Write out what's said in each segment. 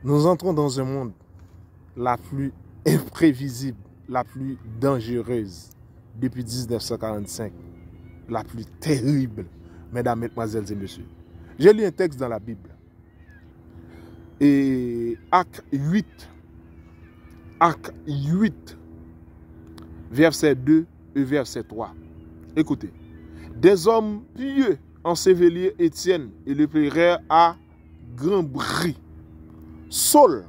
Nous entrons dans un monde la plus imprévisible, la plus dangereuse depuis 1945, la plus terrible, mesdames, mesdemoiselles et messieurs. J'ai lu un texte dans la Bible. Et Acte 8, verset 2 et verset 3. Écoutez. Des hommes pieux ensevelirent Étienne et le prirent à grand bruit. Saul,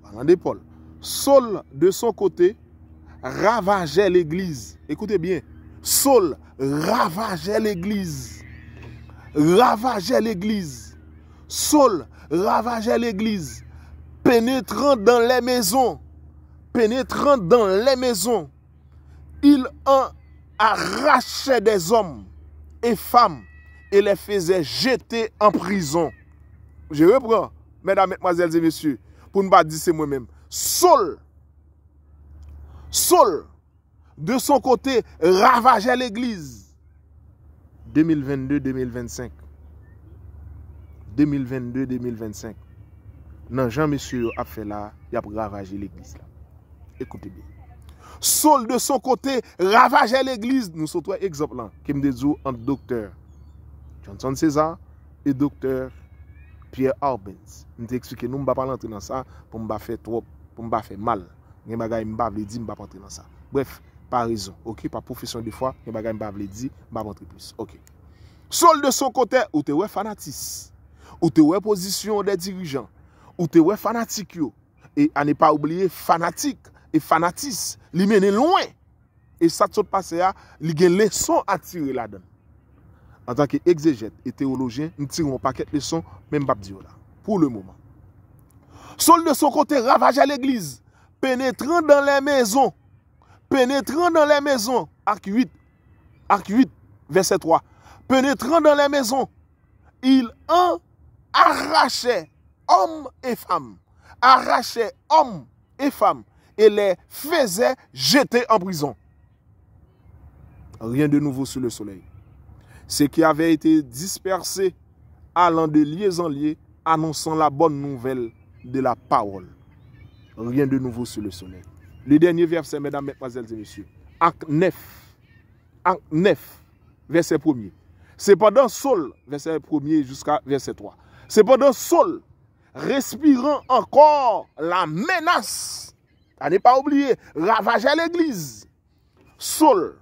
parlant de Paul, Saul de son côté ravageait l'église. Écoutez bien, Saul ravageait l'église. Ravageait l'église. Saul ravageait l'église. Pénétrant dans les maisons. Pénétrant dans les maisons. Il en arrachait des hommes et femmes et les faisait jeter en prison. Je reprends, mesdames, mesdemoiselles et messieurs, pour ne pas dire c'est moi-même. Saul, de son côté, ravageait l'église. 2022-2025. 2022-2025. Non, Jean-Monsieur a fait là, il a ravagé l'église là. Écoutez bien. Saul de son côté ravageait l'église. Nous sommes trois exemples là, qui me disent entre docteur Johnson César et docteur Pierre Arbens. Nous t'expliquer, nous ne pouvons pas rentrer dans ça pour me faire trop, pour me faire mal. Je ne peux pas dire, pas rentrer dans ça. Bref, par raison, ok, par profession de foi, je ne peux pas dire, pas rentrer plus, ok. Saul de son côté, ou te ouais fanatisme, ou te ouais position des dirigeants, ou te ouais fanatique, et à ne pas oublier fanatique et fanatisme, li mène loin. Et ça tout passé à, li gen leçon à tirer là-dedans. En tant qu'exégète et théologien, nous tirons un paquet de leçons, même pas dire là, pour le moment. Saul de son côté ravageait l'église, pénétrant dans les maisons. Pénétrant dans les maisons. Acte 8, verset 3. Pénétrant dans les maisons, il en arrachait hommes et femmes. Arrachait hommes et femmes et les faisait jeter en prison. Rien de nouveau sous le soleil. Ce qui avait été dispersé allant de lieu en lieu, annonçant la bonne nouvelle de la parole. Rien de nouveau sous le soleil. Le dernier verset, mesdames, mesdemoiselles et messieurs. Acte 9, verset 1er. Cependant, Saul, verset 1er jusqu'à verset 3. Cependant, Saul, respirant encore la menace, à ne pas oublier, ravageait l'église. Saul,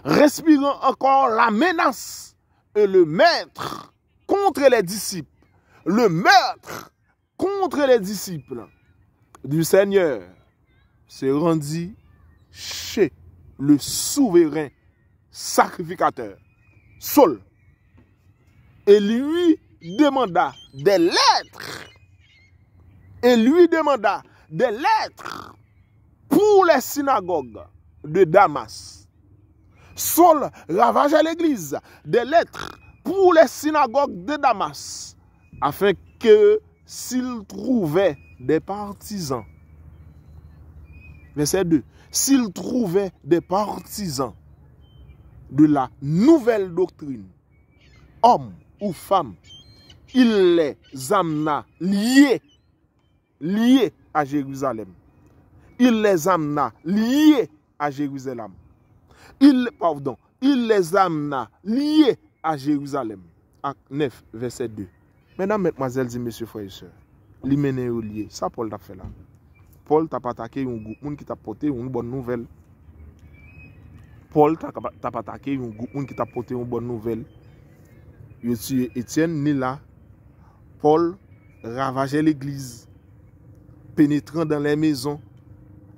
respirant encore la menace et le maître contre les disciples, le meurtre contre les disciples du Seigneur se rendit chez le souverain sacrificateur, Saul, et lui demanda des lettres. Et lui demanda des lettres pour les synagogues de Damas. Saul ravageait l'église, des lettres pour les synagogues de Damas, afin que s'il trouvait des partisans, verset 2, s'il trouvait des partisans de la nouvelle doctrine, hommes ou femmes, il les amena liés à Jérusalem. Il les amena liés à Jérusalem. Il les amena liés à Jérusalem. Acte 9, verset 2. Mesdames, mesdemoiselles et messieurs, frères et sœurs, li mène au lié. Ça, Paul t'a fait là. Paul t'a attaqué un groupe qui t'a porté une bonne nouvelle. Paul t'a attaqué un groupe qui t'a porté une bonne nouvelle. Il tué Étienne ni là. Paul ravageait l'église, pénétrant dans les maisons,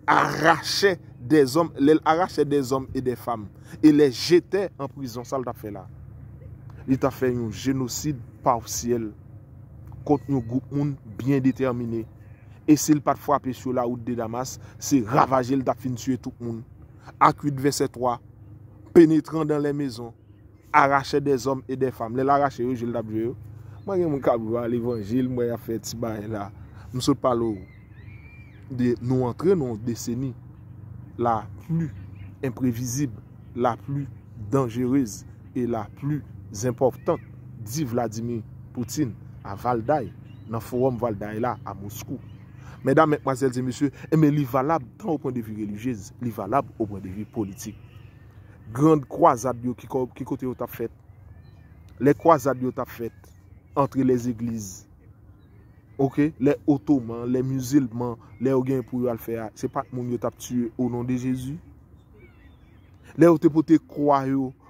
arrachait des hommes et des femmes et les jetait en prison. Ça l'a fait là. Il t'a fait un génocide partiel contre un groupe bien déterminé. Et s'il pas frappé sur la route de Damas, c'est ravager le fin tuer tout le monde. Acte 8, verset 3, pénétrant dans les maisons, arracher des hommes et des femmes. Les arracher, je l'ai vu. Moi, je suis l'évangile, moi, je fait petit bain là. Je parle de nous entrer dans une décennie la plus imprévisible, la plus dangereuse et la plus importante, dit Vladimir Poutine à Valdaï dans le forum Val d'Aïla à Moscou. Mesdames, mesdemoiselles et messieurs, mais il est valable tant au point de vue religieux, il est valable au point de vue politique. Grande croisade qui côté au t'a fait. Les croisades au t'a fait entre les églises. OK, les ottomans, les musulmans, les gens pour le faire, c'est pas moun yo t'a tué au nom de Jésus. Les autres pour te croire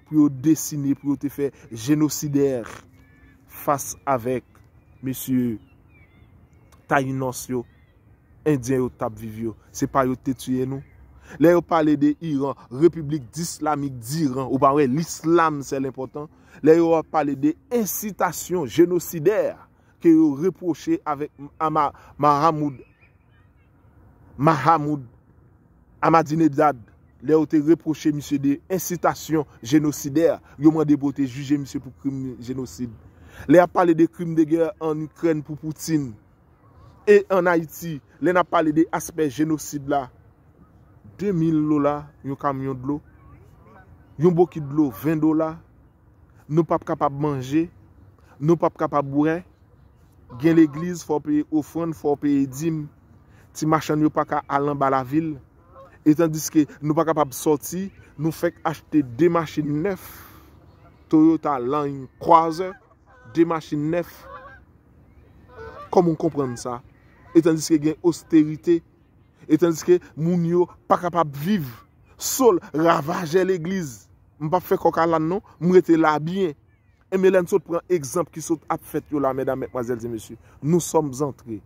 pour dessiner pour te faire génocidaire face avec monsieur Taïnos yo, Indien yo t'a vivre, c'est pas yo te tuer nous. Là, on parle de Iran, République islamique d'Iran, ou pas l'islam c'est l'important. Là, on parle de incitation génocidaire que vous reprochez avec Mahamoud Ahmadinejad. Là, on te reproché monsieur de incitation génocidaire. Vous m'avez demandé juger monsieur pour crime génocide. Là, on parle de crimes de guerre en Ukraine pour Poutine. Et en Haïti, là, on parle de aspect génocide là. 2000 $, un camion de l'eau, un bouquet de l'eau, 20 $. Nous ne sommes pas capables de manger, nous ne sommes pas capables de boire. Gen l'église, il faut payer offrande, il faut payer dîme. Si machin ne pas aller en bas la ville. Et tandis que nous ne sommes pas capables de sortir, nous faisons acheter 2 machines neuves. Toyota Line Croiser, 2 machines neuves. Comment on comprend ça? Et tandis que il y a austérité. Et tandis que moun yo pas capable de vivre, sol ravager l'église. M'pas fait coca là non, m'rete là bien. Et mais là nous prend exemple qui sont fait là mesdames, mesdemoiselles et messieurs. Nous sommes entrés